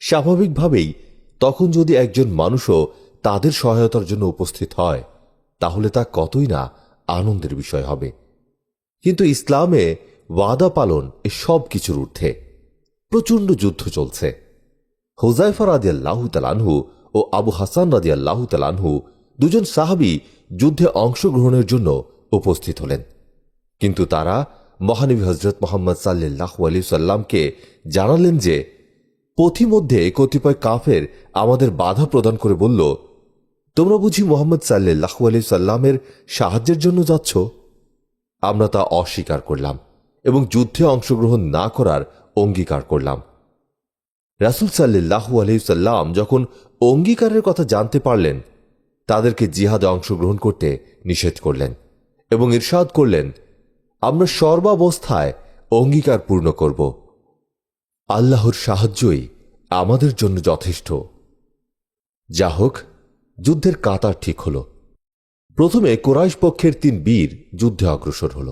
স্বাভাবিকভাবেই তখন যদি একজন মানুষও তাদের সহায়তার জন্য উপস্থিত হয় তাহলে তা কতই না আনন্দের বিষয় হবে। কিন্তু ইসলামে ওয়াদা পালন এ সব কিছুর ঊর্ধ্বে। প্রচণ্ড যুদ্ধ চলছে। হুযায়ফা রাদিয়াল্লাহু তাআলা আনহু ও আবু হাসান রাদিয়াল্লাহু তাআলা আনহু দুজন সাহাবী যুদ্ধে অংশগ্রহণের জন্য উপস্থিত হলেন। কিন্তু তারা মহানবী হযরত মুহাম্মদ সাল্লাল্লাহু আলাইহি সাল্লামকে জানালেন যে পথিমধ্যে কতিপয় কাফের আমাদের বাধা প্রদান করে বলল, তোমরা বুঝি মুহাম্মদ সাল্লাল্লাহু আলাইহি সাল্লামের সাহায্যের জন্য যাচ্ছ? আমরা তা অস্বীকার করলাম এবং যুদ্ধে অংশগ্রহণ না করার অঙ্গীকার করলাম। রাসূল সাল্লাল্লাহু আলাইহি সাল্লাম যখন অঙ্গীকারের কথা জানতে পারলেন তাদেরকে জিহাদে অংশগ্রহণ করতে নিষেধ করলেন এবং ইরশাদ করলেন, আমরা সর্বাবস্থায় অঙ্গীকার পূর্ণ করব। আল্লাহর সাহায্যই আমাদের জন্য যথেষ্ট। যা হোক, যুদ্ধের কাতার ঠিক হল। প্রথমে কুরাইশ পক্ষের 3 বীর যুদ্ধে অগ্রসর হল।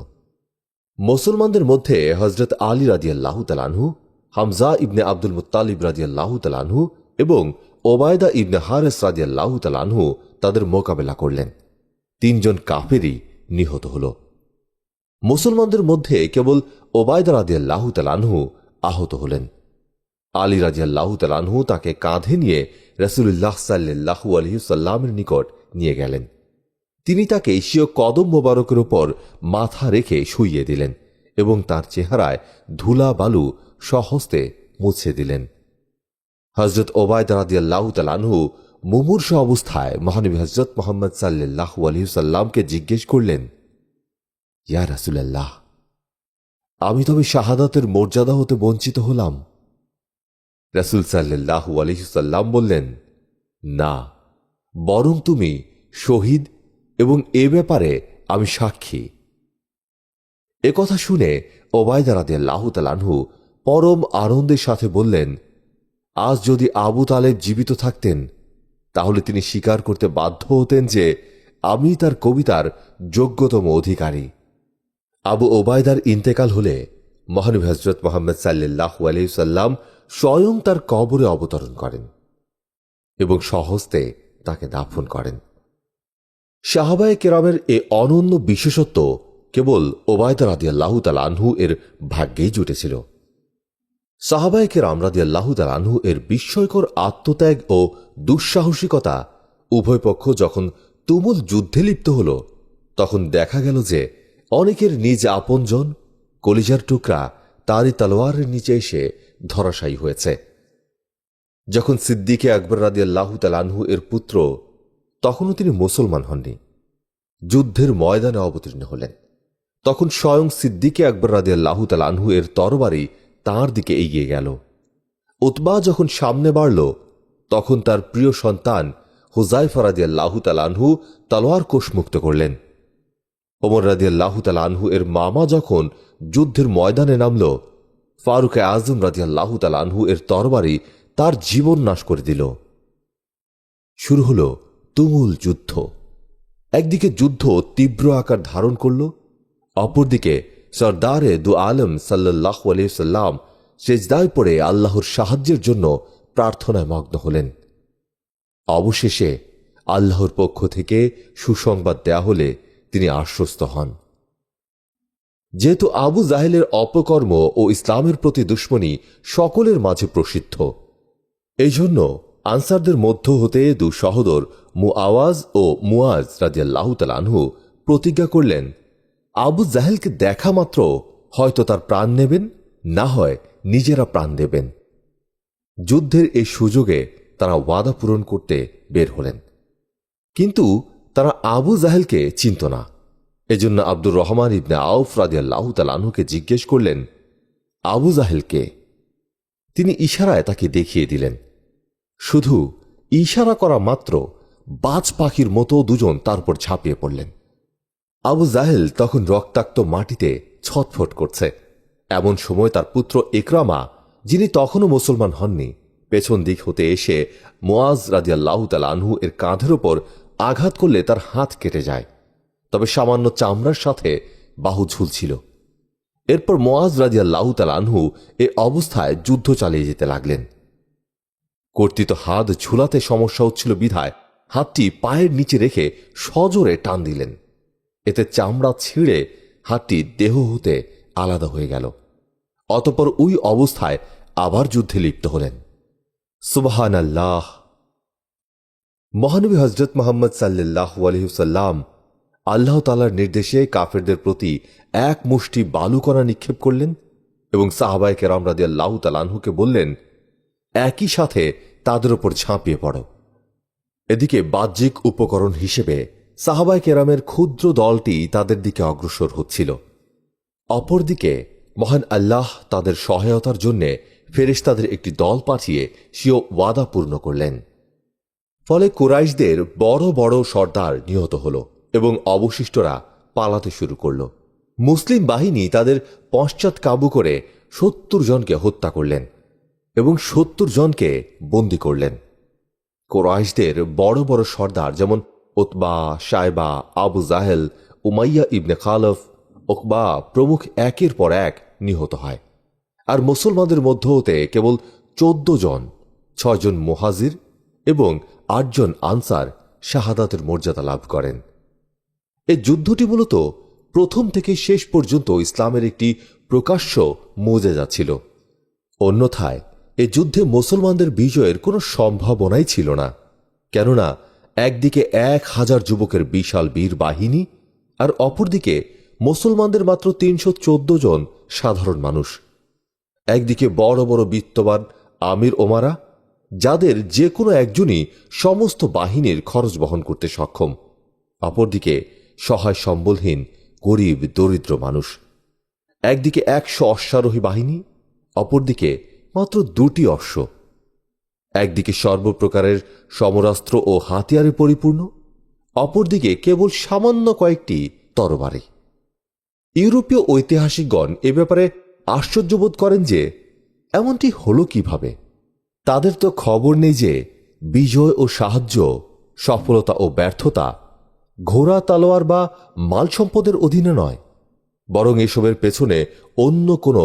মুসলমানদের মধ্যে হযরত আলী রাদিয়াল্লাহু তাআলা আনহু, হামজা ইবনে আব্দুল মুত্তালিব রাদিয়াল্লাহু তাআলা আনহু এবং ওবায়দা ইবনে হারেস রাদিয়াল্লাহু তাআলা আনহু তাদের মোকাবেলা করলেন। 3 জন কাফেরই নিহত হল। মুসলমানদের মধ্যে কেবল ওবায়দা রাদিয়াল্লাহু তাআলা আনহু আহত হলেন। আলী রাদিয়াল্লাহু তাআলা আনহু তাকে কাঁধে নিয়ে রাসূলুল্লাহ সাল্লাল্লাহু আলাইহি সাল্লামের নিকট নিয়ে গেলেন। তিনি তাকে স্বীয় কদম মোবারকের উপর মাথা রেখে শুইয়ে দিলেন এবং তার চেহারায় ধুলা বালু সহস্তে মুছে দিলেন। হযরত ওবায়দা রাদিয়াল্লাহু তাআলা আনহু মুমূর্ষু অবস্থায় মহানবী হযরত মুহাম্মদ সাল্লাল্লাহু আলাইহি সাল্লামকে জিজ্ঞেস করলেন, ইয়া রাসূলুল্লাহ, আমি তবে শাহাদাতের মর্যাদা হতে বঞ্চিত হলাম? রাসূল সাল্লাল্লাহু আলাইহি সাল্লাম বললেন, না, বরং তুমি শহীদ এবং এ ব্যাপারে আমি সাক্ষী। এ কথা শুনে ওবায়দা রাদিয়াল্লাহু তাআলা আনহু পরম আনন্দের সাথে বললেন, আজ যদি আবু তালেব জীবিত থাকতেন তাহলে তিনি স্বীকার করতে বাধ্য হতেন যে আমি তার কবিতার যোগ্যতম অধিকারী। আবু ওবায়দার ইন্তেকাল হলে মহানবী হযরত মুহাম্মদ সাল্লাল্লাহু আলাইহি সাল্লাম স্বয়ং তার কবরে অবতরণ করেন এবং স্বহস্তে তাকে দাফন করেন। সাহাবায়ে কেরামের এ অনন্য বিশেষত্ব কেবল ওবায়দা রাদিয়াল্লাহু তাআলা আনহু এর ভাগ্যেই জুটেছিল। সাহাবায়ে কেরাম রাদিয়াল্লাহু তাআলা আনহু এর বিস্ময়কর আত্মত্যাগ ও দুঃসাহসিকতা উভয় পক্ষ যখন তুমুল যুদ্ধে লিপ্ত হল তখন দেখা গেল যে অনেকের নিজ আপনজন কলিজার টুকরা তারই তলোয়ারের নিচে এসে ধরাশায়ী হয়েছে। যখন সিদ্দিকে আকবর রাদিয়াল্লাহু তাআলা আনহু এর পুত্র, তখনও তিনি মুসলমান হননি, যুদ্ধের ময়দানে অবতীর্ণ হলেন, তখন স্বয়ং সিদ্দিকে আকবর রাদিয়াল্লাহু তাআলা আনহু এর তরবারি তাঁর দিকে এগিয়ে গেল। উতবা যখন সামনে বাড়ল তখন তার প্রিয় সন্তান হুযায়ফা রাদিয়াল্লাহু তাআলা আনহু তলোয়ার কোষমুক্ত করলেন। ওমর রাদিয়াল্লাহু তাআলা আনহু এর মামা যখন যুদ্ধের ময়দানে নামল, ফারুক আজম রাদিয়াল্লাহু তাআলা আনহু এর তরবারি তার জীবন নাশ করে দিল। শুরু হল তুমুল যুদ্ধ। একদিকে যুদ্ধ তীব্র আকার ধারণ করল, অপরদিকে সরদারে দু আলম সাল্লাল্লাহু আলাইহি সাল্লাম সেজদায় পড়ে আল্লাহর সাহায্যের জন্য প্রার্থনায় মগ্ন হলেন। অবশেষে আল্লাহর পক্ষ থেকে সুসংবাদ দেয়া হলে তিনি আশ্বস্ত হন। যেহেতু আবু জাহেলের অপকর্ম ও ইসলামের প্রতি দুশমনী সকলের মাঝে প্রসিদ্ধ, এই জন্য আনসারদের মধ্য হতে 2 সহোদর মুআওয়াজ ও মুআজ রাদিয়াল্লাহু তাআলা আনহু প্রতিজ্ঞা করলেন, আবু জাহেলকে দেখা মাত্র হয়তো তার প্রাণ নেবেন, না হয় নিজেরা প্রাণ দেবেন। যুদ্ধের এই সুযোগে তারা ওয়াদা পূরণ করতে বের হলেন, কিন্তু তারা আবু জাহেলকে চিনত না। এজন্য আব্দুর রহমান ইবনে আউফ রাদিয়াল্লাহু তাআলা আনহুকে জিজ্ঞেস করলেন, আবু জাহেল কে? তিনি ইশারায় তাকে দেখিয়ে দিলেন। শুধু ইশারা করা মাত্র বাজ পাখির মতো দুজন তারপর ঝাঁপিয়ে পড়লেন। আবু জাহেল তখন রক্তাক্ত মাটিতে ছটফট করছে। এমন সময় তার পুত্র ইকরামা, যিনি তখনও মুসলমান হননি, পেছন দিক হতে এসে মুআজ রাদিয়াল্লাহু তাআলা আনহু এর কাঁধের ওপর আঘাত করলে তার হাত কেটে যায়, তবে সামান্য চামড়ার সাথে বাহু ঝুলছিল। এরপর মুআজ রাদিয়াল্লাহু তাআলা আনহু এ অবস্থায় যুদ্ধ চালিয়ে যেতে লাগলেন। কর্তৃত হাত ঝুলাতে সমস্যা হচ্ছিল বিধায় হাতটি পায়ের নিচে রেখে সজোরে টান দিলেন। এতে চামড়া ছিঁড়ে হাতটি দেহ হতে আলাদা হয়ে গেল। অতঃপর ওই অবস্থায় আবার যুদ্ধে লিপ্ত হলেন। সুবহানাল্লাহ। মহানবী হযরত মুহাম্মদ সাল্লাল্লাহু আলাইহি ওয়াসাল্লাম আল্লাহ তাআলার নির্দেশে কাফেরদের প্রতি এক মুষ্টি বালুকণা নিক্ষেপ করলেন এবং সাহাবায়ে কেরাম রাদিয়াল্লাহু তাআলা আনহুকে বললেন, একই সাথে তাদের উপর ঝাঁপিয়ে পড়ো। এদিকে বাহ্যিক উপকরণ হিসেবে সাহাবায়ে কেরামের ক্ষুদ্র দলটি তাদের দিকে অগ্রসর হচ্ছিল। অপরদিকে মহান আল্লাহ তাদের সহায়তার জন্য ফেরেশতাদের একটি দল পাঠিয়ে স্বীয় ওয়াদা পূর্ণ করলেন। ফলে কুরাইশদের বড় বড় সর্দার নিহত হল এবং অবশিষ্টরা পালাতে শুরু করল। মুসলিম বাহিনী তাদের পশ্চাৎ কাবু করে 70 জনকে হত্যা করলেন এবং 70 জনকে বন্দী করলেন। কুরাইশদের বড় বড় সর্দার যেমন উতবা, শায়বা, আবু জাহেল, উমাইয়া ইবনে খালফ, উকবা প্রমুখ একের পর এক নিহত হয়। আর মুসলমানদের মধ্য হতে কেবল 14 জন, 6 জন মুহাজির এবং 8 জন আনসার শাহাদাতের মর্যাদা লাভ করেন। এই যুদ্ধটি মূলত প্রথম থেকে শেষ পর্যন্ত ইসলামের একটি প্রকাশ্য মুজিজা ছিল। অন্যথায় এ যুদ্ধে মুসলমানদের বিজয়ের কোনো সম্ভাবনাই ছিল না, কেননা একদিকে 1000 যুবকের বিশাল বীর বাহিনী আর অপরদিকে মুসলমানদের মাত্র 314 জন সাধারণ মানুষ। একদিকে বড় বড় বিত্তবান আমির ওমারা, যাদের যে কোনো একজনই সমস্ত বাহিনীর খরচ বহন করতে সক্ষম, অপরদিকে সহায় সম্বলহীন গরিব দরিদ্র মানুষ। একদিকে 100 অশ্বারোহী বাহিনী, অপরদিকে মাত্র 2টি অশ্ব। একদিকে সর্বপ্রকারের সমরাস্ত্র ও হাতিয়ারে পরিপূর্ণ, অপরদিকে কেবল সামান্য কয়েকটি তরবারি। ইউরোপীয় ঐতিহাসিকগণ এ ব্যাপারে আশ্চর্যবোধ করেন যে এমনটি হলো কিভাবে। তাদের তো খবর নেই যে বিজয় ও সাহায্য, সফলতা ও ব্যর্থতা ঘোড়া, তালোয়ার বা মাল সম্পদের অধীনে নয়, বরং এসবের পেছনে অন্য কোনো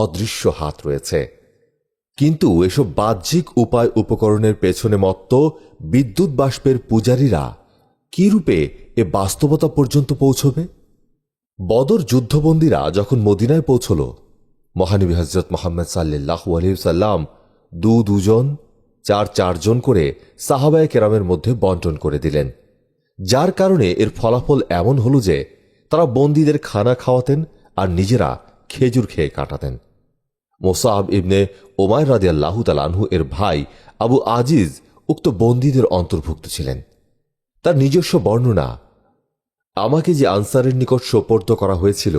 অদৃশ্য হাত রয়েছে। কিন্তু এসব বাহ্যিক উপায় উপকরণের পেছনে মত্ত বিদ্যুৎ বাষ্পের পূজারীরা কি রূপে এ বাস্তবতা পর্যন্ত পৌঁছবে? বদর যুদ্ধবন্দীরা যখন মদিনায় পৌঁছল, মহানবী হযরত মুহাম্মদ সাল্লাল্লাহু আলাইহি ওয়াসাল্লাম 2 জন, 4 জন করে সাহাবায়ে কেরামের মধ্যে বন্টন করে দিলেন, যার কারণে এর ফলাফল এমন হল যে তারা বন্দীদের খানা খাওয়াতেন আর নিজেরা খেজুর খেয়ে কাটাতেন। মুসআব ইবনে উমাইর রাদিয়াল্লাহু তাআলা আনহু এর ভাই আবু আজিজ উক্ত বন্দীদের অন্তর্ভুক্ত ছিলেন। তার নিজস্ব বর্ণনা, আমাকে যে আনসারের নিকট সোপর্দ করা হয়েছিল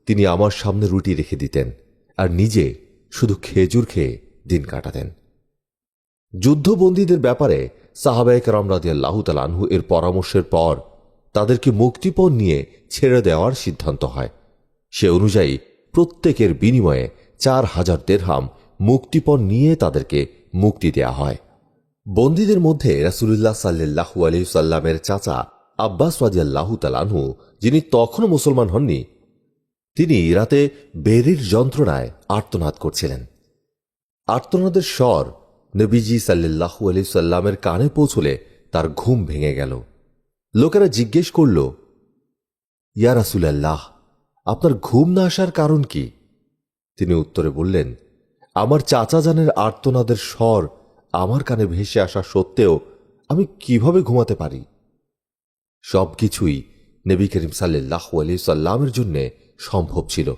তিনি আমার সামনে রুটি রেখে দিতেন আর নিজে শুধু খেজুর খেয়ে দিন কাটাতেন। যুদ্ধবন্দীদের ব্যাপারে সাহাবায়ে কেরাম রাদিয়াল্লাহু তাআলা আনহু এর পরামর্শের পর তাদেরকে মুক্তিপণ নিয়ে ছেড়ে দেওয়ার সিদ্ধান্ত হয়। সে অনুযায়ী প্রত্যেকের বিনিময়ে 4000 দিরহাম মুক্তিপণ নিয়ে তাদেরকে মুক্তি দেয়া হয়। বন্দীদের মধ্যে রাসূলুল্লাহ সাল্লাল্লাহু আলাইহি ওয়াসাল্লামের চাচা আব্বাস রাদিয়াল্লাহু তাআলা আনহু, যিনি তখনও মুসলমান হননি, তিনি রাতে বেরির যন্ত্রণায় আর্তনাদ করছিলেন। আর্তনাদের স্বর নবীজি সাল্লাল্লাহু আলাইহি ওয়াসাল্লামের কানে পৌঁছলে তার ঘুম ভেঙে গেল। লোকেরা জিজ্ঞেস করল, ইয়া রাসূলুল্লাহ, আপনার ঘুম না আসার কারণ কি? তিনি উত্তরে বললেন, আমার চাচা জানের আর্তনাদের স্বর আমার কানে ভেসে আসা সত্ত্বেও আমি কিভাবে ঘুমাতে পারি? সবকিছুই নবী করিম সাল্লাল্লাহু আলাইহি ওয়াসাল্লামের জন্য সম্ভব ছিল,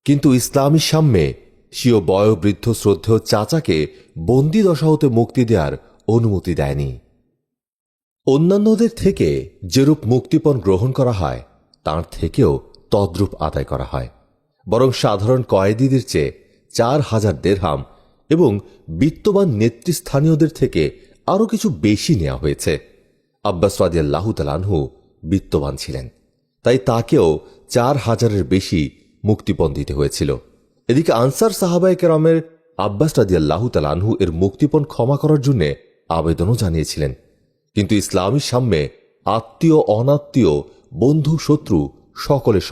কিন্তু ইসলামী সাম্যে স্বীয় বয়োবৃদ্ধ শ্রদ্ধেয় চাচাকে বন্দী দশা হতে মুক্তি দেওয়ার অনুমতি দেয়নি। অন্যান্যদের থেকে যেরূপ মুক্তিপণ গ্রহণ করা হয় তার থেকেও তদ্রূপ আদায় করা হয়, বরং সাধারণ কয়েদিদের চেয়ে 4000 দিরহাম এবং বিত্তবান নেতৃস্থানীয়দের থেকে আরও কিছু বেশি নেওয়া হয়েছে। আব্বাস রাদিয়াল্লাহু তাআলা আনহু বিত্তবান ছিলেন, তাই তাকেও 4000-এর বেশি মুক্তিপণ দিতে হয়েছিল। এদিকে আনসার সাহাবায়ে কেরামের আব্বাস রাদিয়াল্লাহু তাআলা আনহু এর মুক্তিপণ ক্ষমা করার জন্য আবেদনও জানিয়েছিলেন, কিন্তু ইসলামী সাম্যে আত্মীয় অনাত্মীয়, বন্ধু শত্রু সকলের